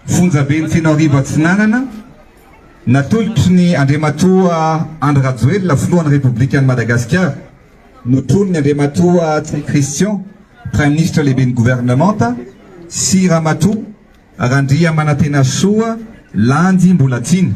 Fonjabe ny Fianararivo Atsinanana natolotry ny Andriamatoa Andry Rajoelina filohan'ny Republika ny Madagasikara notrony ny Andriamatoa Tsay Christian Prime Ministre lehibe ny gouvernemanta sy Ramatoa Randria Manantena Soa Landy Mbolatsiny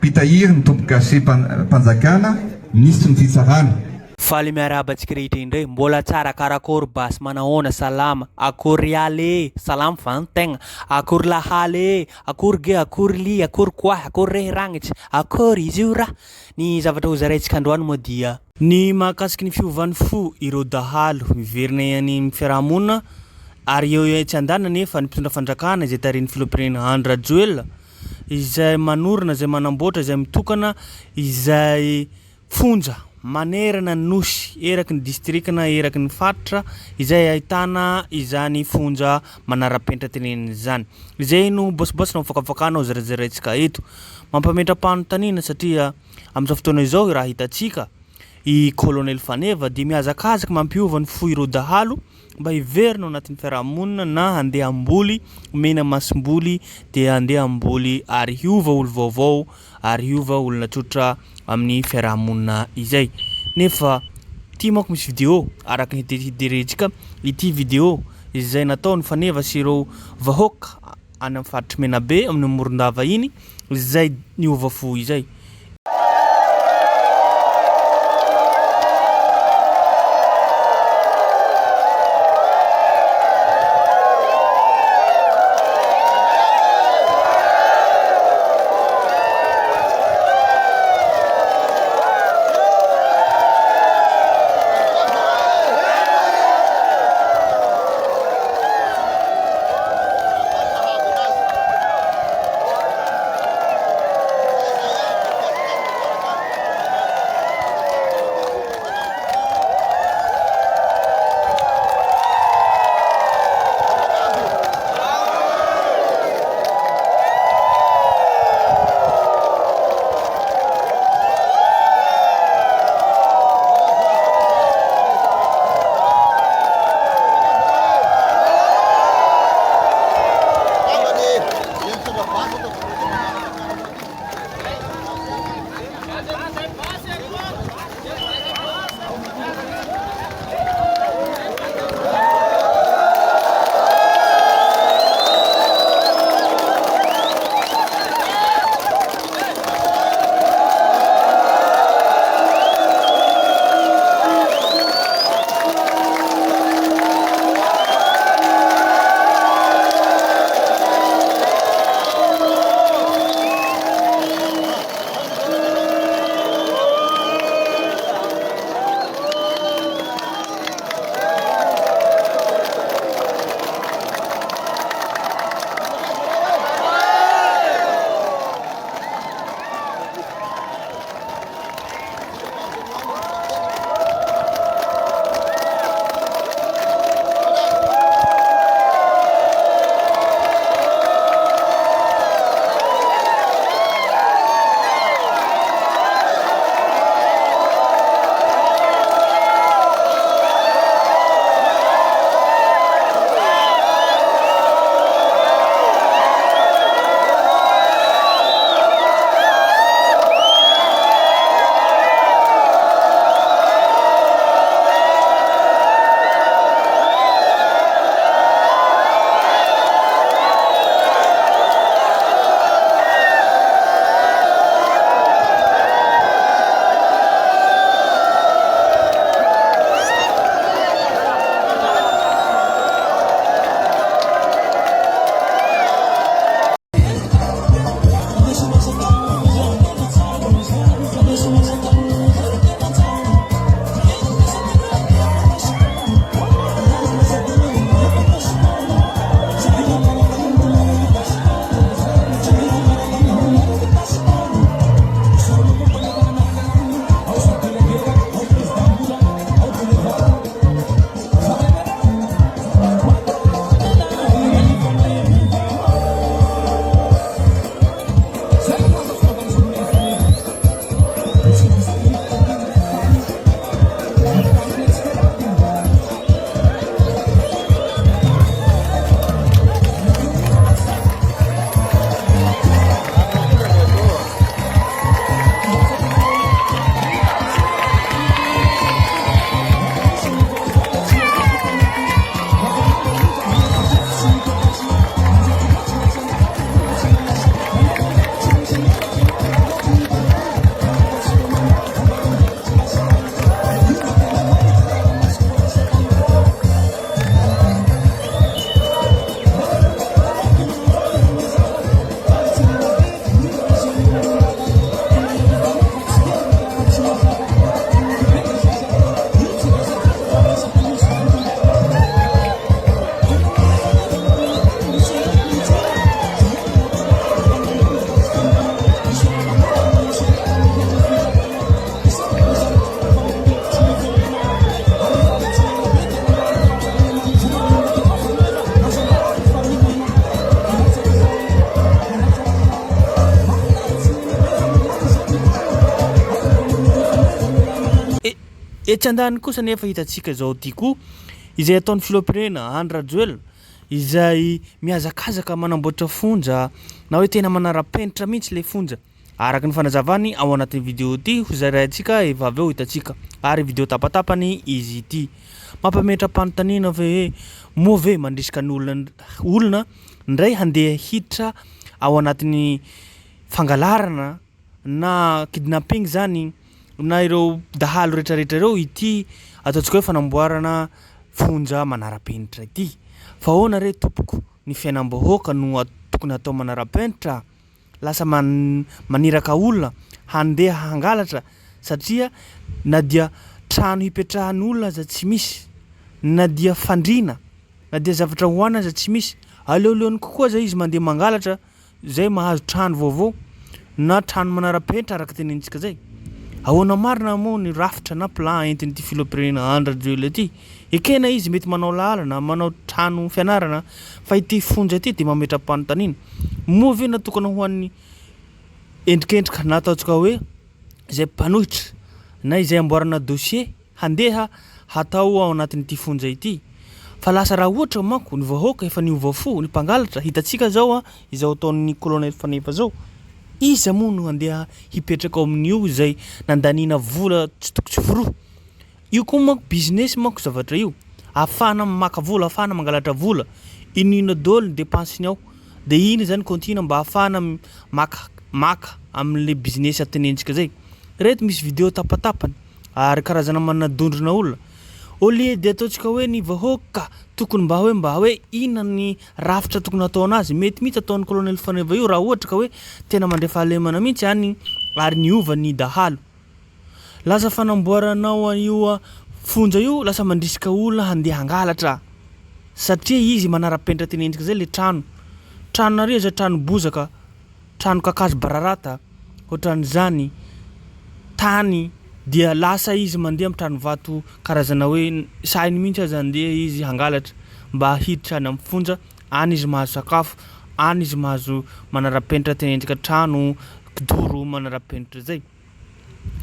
pitahiry ny tombo-gase mpanjakana ministre ny fitsarana. Faly miaraba antsika rehetra indray mbola tsara karakory basy manahoana salama akory ale salama vantegna akory lahaly akory ge akory li akory kwa akory rehiragnitsy akory izy io raha ny zavatra ho zaraintsika androany moa dia ny mahakasiky ny fiovan'ny fo ireo dahalo miverina ny fiarahamonina ary eo tsy andana nefa ny mpitondra fanjakana izay tarin'ny filoham-pirenena Andry Rajoelina izay manorina izay manamboatra izay mitokana izay fonja manerana nosy eraky ny distrikna eraky ny fatra izay ahitana izany fonja manara-penitra teneniny zany izay no bosibosy na mifakafakana zarazarantsika eto mampametra-panontaniana satria amin'izao fotoana izao raha hitatsika i colonel Faneva dia mihazakazaka mampiova ny fo ireo dahalo mba hiverina anatin'ny fiarahamonina na handeha amboly mena masimboly dia handeha amboly ary hiova olo vaovao ary hiova olona tsotra amin'ny fiarahamonina izay nefa ity manko misy vidéo araka ny hideretsika ity vidéo izay nataony Faneva sy ireo vahoaka any amin'ny faritry Menabe amin'ny Morondava iny izay niova fo izay. etsy andany kosa nefa hitantsika zao ty koa izay ataon'ny filoham-pirenena Andry Rajoelina izay mihazakazaka manamboatra fonja na hoe tena manara-penitra mihitsy le fonja araka ny fanazavany ao anatin'ny vidéo ty hozarantsika efa avy eo hitantsika ary vidéo tapatapany izy ity mampametram-panontaniana hoe mauvais mandrisika ny olona ndray handeha hiditra ao anatin'ny fangalarana na kidnapping zany na ireo dahalo rehetrarehetra ireo ity ataontsika hoe fanamboarana fonja manara-penitra ity fa ahoana re tompoko ny fiainam-bahoaka no tokony atao manara-penitra lasa maniraka olona handeha hangalatra satria na dia trano hipetrahan'ny olona aza tsy misy na dia fandrina na dia zavatra hoanina aza tsy misy aleoleony kokoa zay izy mandeha mangalatra zay mahazo trano vaovao na trano manara-penitra araka tenentsika zay ahoana marina moa ny rafitra na plan entin'ity filoham-pirenena Andry Rajoelina ity ekena izy mety manao lalana manao trano fianarana fa ity fonja ity dia mametram-panontaniana moa ve natokana ho an'ny endrikendrika na ataontsika hoe izay mpanohitra na izay amboarana dossier handeha hatao ao anatin'ity fonja ity fa lasa raha ohatra manko ny vahoaka efa niova fo ny mpangalatra hitantsika zao izao ataon'ny colonel Fanefa zao iza moa no handeha hipetraka ao amin'io izay nandaniana vola tsy tokony tsy foroa io koa manko business manko zavatra io afana maka vola afana mangalatra vola inina dolo ny dépenseny ao dia iny zany continue mba afana maka amin'le business atenentsika zay reto misy vidéo tapatapany ary karazana manadondrona olona olie dia ataontsika hoe ny vahoaka tokony mba hoe inona ny rafitra tokony atao anazy mety mihitsy ataon'ny colonel Fanefa io raha ohatra ka hoe tena mandray fahalemana mihitsy any ary niova ny dahalo lasa fanamboaranao io fonja io lasa mandrisika olona handeha hangalatra satria izy manara-penitra tenentsika zay le tranonareo zay trano bozaka trano kakazo bararata ohatran'izany tany dia lasa izy mandeha amin'ny trano vato karazana hoe sainy mihitsy aza andeha izy hangalatra mba hiditra any amin'ny fonja any izy mahazo sakafo any izy mahazo manara-penitra tenentsika trano kidoro manara-penitra zay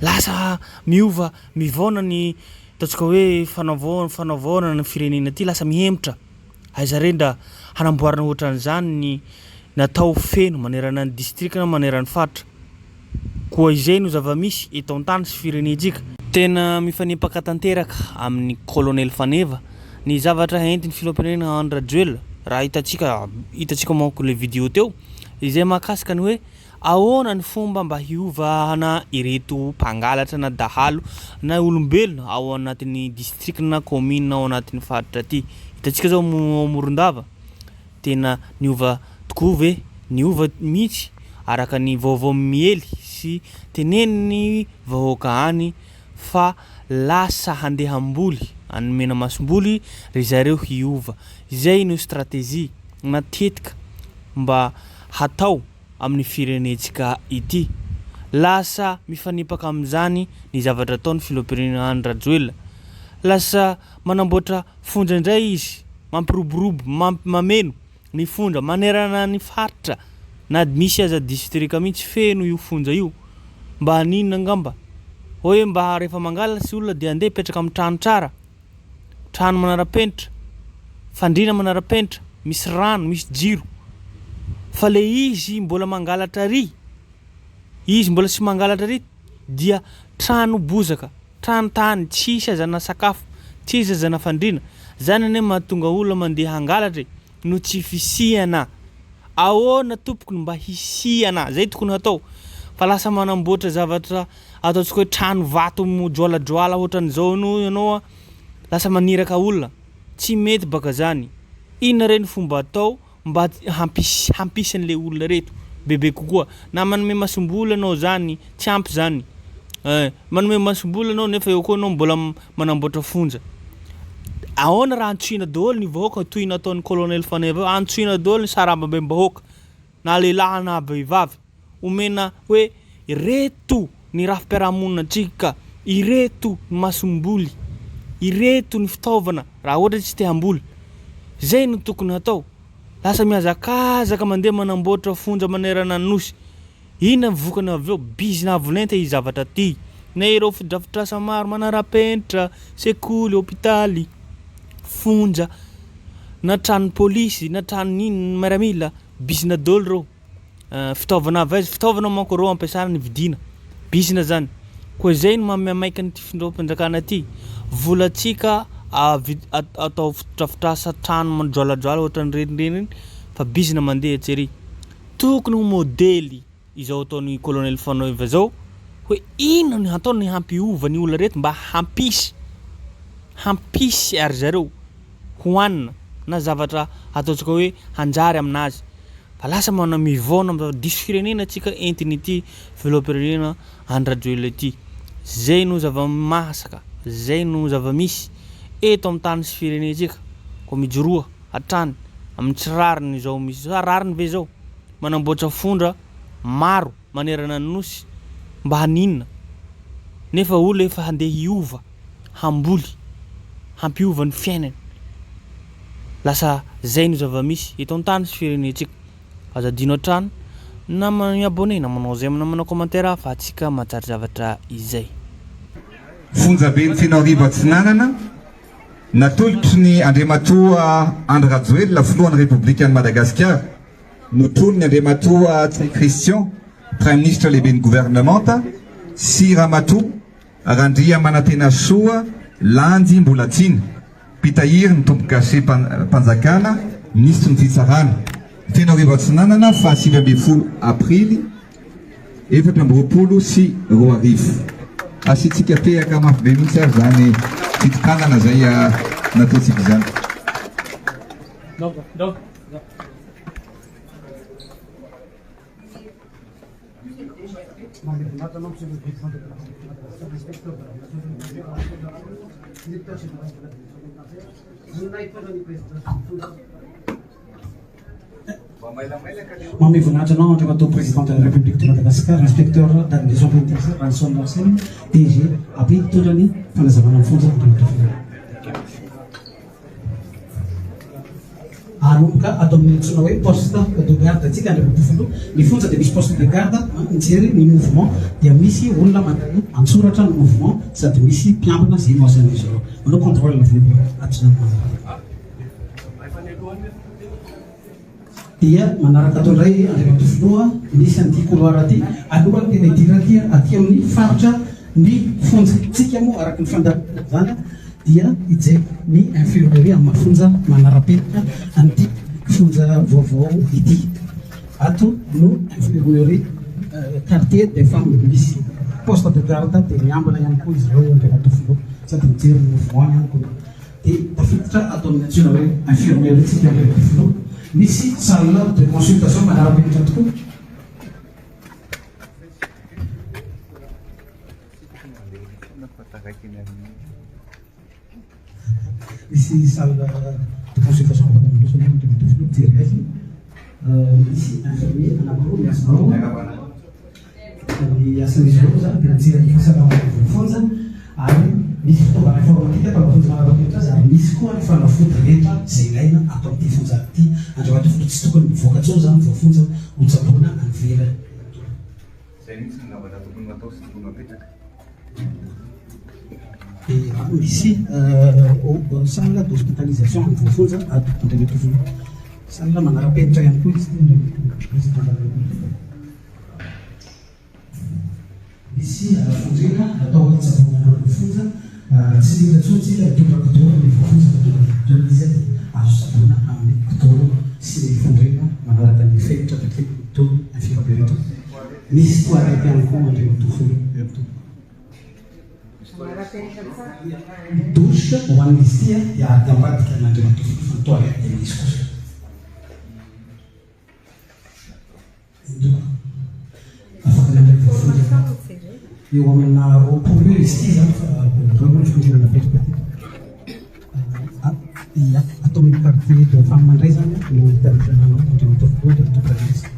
lasa miova mivaona ny ataontsika hoe fanavaona ny firenena ty lasa mihemitra aiza renda hanamboarana ohatran'izany ny natao feno manerana ny district na manerana ny faritra koa izay no zava-misy eto an-tany sy firenentsika tena mifanipaka tanteraka amin'ny colonel Fanefa ny zavatra entin'ny filoham-pirenena Andry Rajoelina raha hitantsika manko le vidéo teo izay mahakasika ny hoe ahoana ny fomba mba hiovana ireto mpangalatra na dahalo na olombelona ao anatin'ny district na commune ao anatin'ny faritra ty hitantsika zao Morondava tena niova tokoa ve niova mihitsy araka ny vaovao miely sy teneniny vahoaka any fa lasa handeha amboly anomena masomboly ry zareo hiova izay no stratégie matetika mba hatao amin'ny firenentsika ity lasa mifanipaka amin'izany ny zavatra ataon'ny filoham-pirenena Andry Rajoelina lasa manamboatra fonja indray izy mampiroborobo mameno ny fonja manerana ny faritra na misy aza district mihitsy feno io fonja io mba haninona angamba hoe mba rehefa mangala sy olona dia andeha petraka amin'ny trano tsara trano manara-penitra fandrina manara-penitra misy rano misy jiro fa le izy mbola mangalatra ry izy mbola sy mangalatra ry dia trano bozaka trano tany tsisy azana sakafo tsisy azana fandrina zany ane mahatonga olona mandeha hangalatra no tsy fisihana ahoana tompokony mba hisihana zay tokony hatao fa lasa manamboatra zavatra ataontsika hoe trano vato mojoalajoala ohatran'izao no ianao lasa maniraka olona tsy mety baka zany inona reny fomba atao mba hampisan'le olona reto bebe kokoa na manome masomboly anao zany tsy ampy zany manome masomboly anao nefa eo koa anao mbola manamboatra fonja ahoana raha antsoina daholo ny vahoaka toy nataon'ny colonel Fanefa antsoina daholo ny sarababeny bahoaka na lehilahy na vehivavy omena hoe ireto ny rafi-piarahamonina antsika ireto ny masomboly ireto ny fitaovana raha ohatra tsy te hamboly zay no tokony hatao lasa mihazakazaka mandeha manamboatra fonja manerana ny nosy inona vokany avy eo bizina avolenta izy zavatra ty na ireo fidrafitrasa maro manara-penitra, sekoly, hôpitaly, fonja, na trano pôlisy, na trano nino miaramila, bisina dôlo reo. Fitaovana avy aiza, fitaovana manko reo ampiasana ny vidina, bisina zany. Koa zay no mamaimaika ny findroam-panjakana ty. Volantsika atao fidrafitrasa trano mandroaladrala ohatran'ny renireny fa bisina mandeha atsery. Tokony ho modely izao ataon'ny colonel Fanoiva zao hoe inona ny ataony hampiova ny olona reto mba hampisy ary zareo hoanina na zavatra ataontsika hoe hanjary aminazy. Fa lasa mana mivona amin'ny diso firenena antsika entiny ity filoham-pirenena Andry ity. Zay no zava-masaka, zay no zava-misy eto amin'ny tany sy firenentsika. Koa mijoroa hatrany amin'ny tsy rariny zao misy rariny ve zao manamboatra fondra maro manerana ny nosy mba haninna, nefa olo efa handeha hiova, hamboly, hampiova ny fiainany. Lasa zay no zava-misy eto amin'ny tany sy firenentsika. Azadino hatrany na miabone na manao zay manao commentaire fa atsika matsary zavatra izay. Fonjabe ny Fianarivy Atsinanana natolotry ny Andriamatoa Andry Rajoelina filohan'ny République Madagascar, notron'ny Andriamatoa Tsay Christian Prime Ministre lehibe ny gouvernemanta sy Ramatoa Randria Manantena Soa landy mbola tsiny pitahiry ny tompo-gase mpanjakana ministre ny fitsarana. Fianarivy Atsinanana fa 20 aprily 2024. Asitsika tehaka mafy be mihitsy ary zany fitokanana zay nataontsika zany. Mamay voninahitranao Andriamatoa président de la République de Madagascar, inspecteur d'administration pénitentiaire Ranson Larseny, DG aby mitondra ny fanazavana amin'ny fonja Andriamatoa. Anomboka atao amin'ny antsoina hoe poste de garde atsika Andriamatoa Filoha. Ny fonja dia misy poste de garde mijery ny mouvement dia misy olona mandray antsoratra ny mouvement sady misy mpiambina zay no asan'izy ireo. Manao contrôle na velo atsina dia manaraka atao indray Andriamatoa Filoha misy an'ity couloir aty alohan'ny tena idirany aty amin'ny faritra ny fonjatsika moa araka ny fandarana zany dia ijery ny infirmerie amin'ny mafonja manara-penitra an'ity fonja vaovao ity. Ato no infirmerie quartier des femmes misy poste de garde dia miambina ihany koa izy ireo Andriamatoa Filoha sady mijery ny mouvement ihany koa. Dia tafiditra atao amin'ny antsoina hoe infirmerie tsika Andriamatoa Filoha. Misy salle de consultation manara-penitra tokoa. Misy salle de consultation mpatamin'oloso Andriamatoa Filoha jery azy. Misy infirmier anankiroa miasa ao. Ny asan'izy ireo zany dia mijery ny fahasalamana fonja ary misy fitaovana informatika mpanafonja manara-penitra azy ary misy koa ny fanafody rehetra izay ilaina atao amin'ity fonja ity. Andriamatoa Filoha tsy tokony mivoaka tsao zany vao fonja hotsaboana any ivelany. Zay mihitsy ny zavatra tokony atao sy tokony apetraka. Misy salle d'hospitalisation amin'ny fonja ato Andriamatoa Filoha. Salle manara-penitra ihany koa izy président de la République. Misy fondrena atao hoe tsaboana ny fonja tsy lila tsontsika mitondra kotoro ny fonja mitondra izy azo tsaboana amin'ny kotoro sy ny fondrena manaraka ny fenitra avake toy infirmerie. Misy toilette ihany koa Andriamatoa Filoha. Douche ho an'izy ity dia ady ambadika n'Andriamatoa Filoha fa toilette dia misy kosa. Afaka nandraiky fonja eo amina roapolo eo izy ity zany fa rano ny fondrena napetraka ty. Atao amin'ny quartier de femme mandray zany no hitanitrananao Andriamatoa Filoha Andriamatoa Prime Ministre.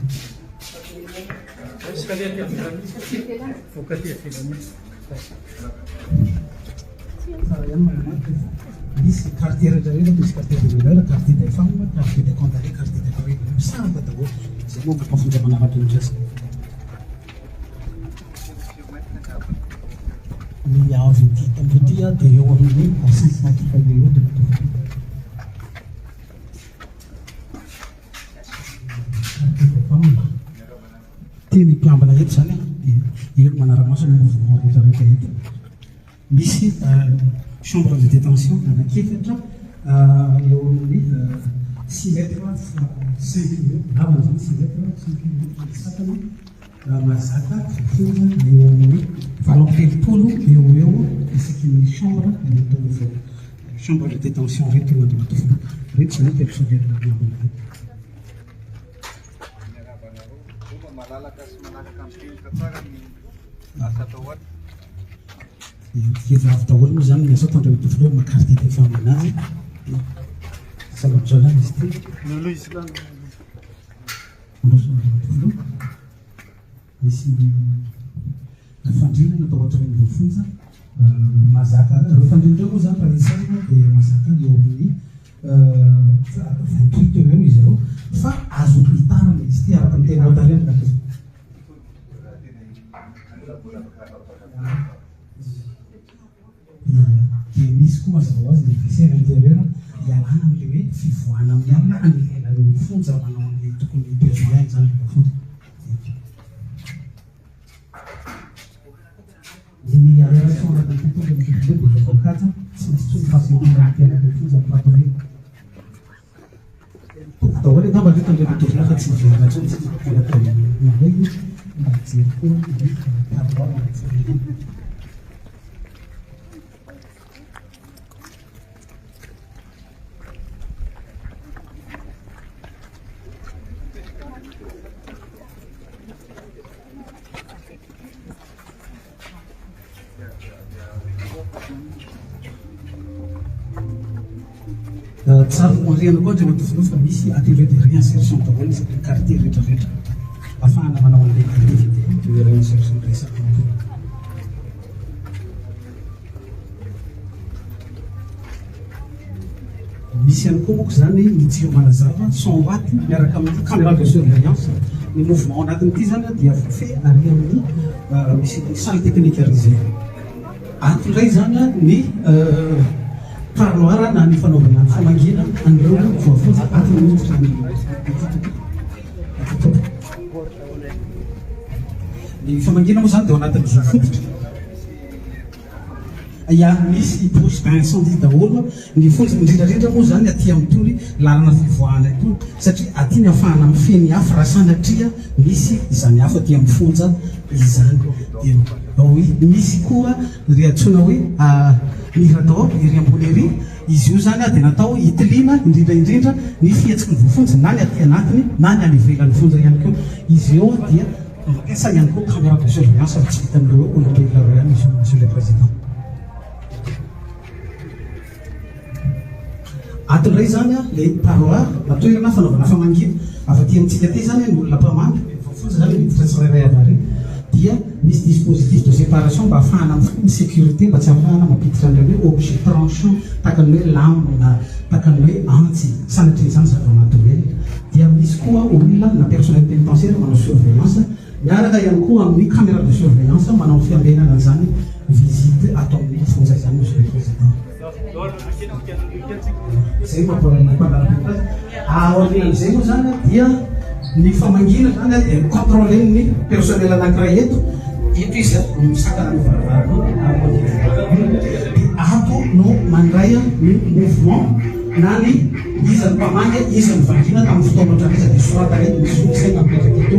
Misy quartier rehetrarehetra misy quartier de l'honneur, quartier des femmes, quartier des condamnés, quartier des prévenus samy daholo zay moa mampafonja manara-penitra azy. dia avy ity tambotia dia eo amin'ny 5 eo dia teny mpiambana eto zany dia eo manaramaso ny mouvement rehetrarehetra eto. Misy chambre de détention anankiefatra eo amin'ny 6 mètres 5 eo lavana zany 6 mètres 5 eo sakana mazaka fofoza eo amin'ny 70 eo isaky ny chambre de détention reto eo andrimatofolo reto zany personnel mpiambana eto. Vehivavy daholo moa zany miasa tandra mitofolo makarty efa aminazy sababy izy ty misy fandrina natao ohatry ny voafonja mazaka reo fandrina reo moa zany raha isana dia mazaka eo amin'ny 28 eo izy reo fa azo hitarana izy ty araka ny tena otarena dia misy koa mazava ho azy ny vestiaire intérieur ialana am'le hoe fivoahana amin'ny alina anelany fonja manao an'le tokony besoin zany fonja ny relation anatin'ny tontolo mitokolo dia avocate tsy misy tsony fahasimahana anatin'ny fonja patore daholo angamba reto andre mitorina fa tsy miverina tsony tsy mivolatao mahay mba hijery koa tsara moariana koa ndrena tofolo fa misy atelier de réinsertion daholo misy quartier rehetrarehetra ahafahana manao an'le activité de réinsertion resaka misy ihany koa moko zany ny jiro manazava 100 watt miaraka amin'ny caméra de surveillance ny mouvement anatin'ity zany dia fe ary amin'ny misy salle technique risé atondray zany ny parloir na ny fanaovana ny famangina an'ireo voafonja atiny mihitra ny famangina moa zany dia ao anatin'ny zo fototra ia misy bouche d'incendie daholo ny fonja indrindrandrindra moa zany aty amin'itony lalana fivoahana itony satria aty ny ahafahana mifeny hafa raha sanatria misy izany hafa aty amin'ny fonja izany dia misy koa ry antsoina hoe mirador ery ambony ery izy io zany dia natao hitilina indrindraindrindra ny fihetsiky ny voafonja na ny aty anatiny na ny any ivelan'ny fonja ihany koa izy eo dia mampiasa ihany koa caméra de surveillance fa tsy vita amin'ireo olombelona reo ihany monsieur le président atondray zany le parloir natoerana fanaovana famangina afaty amintsika ty zany ny olona mpamanga voafonja zany miditra tsirairay avary dia misy dispositif de séparation mba ahafahana amin'ny sécurité mba tsy ahafahana mampiditra an'ireo hoe objet tranchant takany hoe lambo na takany hoe antsy sanatria zany zava-mahadoely dia misy koa olona na personnel pénitentiaire manao surveillance miaraka ihany koa amin'ny caméra de surveillance manao fiambenana zany visite atao amin'ny fonja zany monsieur le président zay mampanampanazy aorinan'izay moa zany dia ny famangina zany dia contrôle ny personnel anankiray eto izy misakana ny varavara dia ato no mandray ny mouvement na ny izy ny mpamangy izy ny vangina tamin'ny fotoana ohatrany izy dia sorata eto misy saina mipetraka eto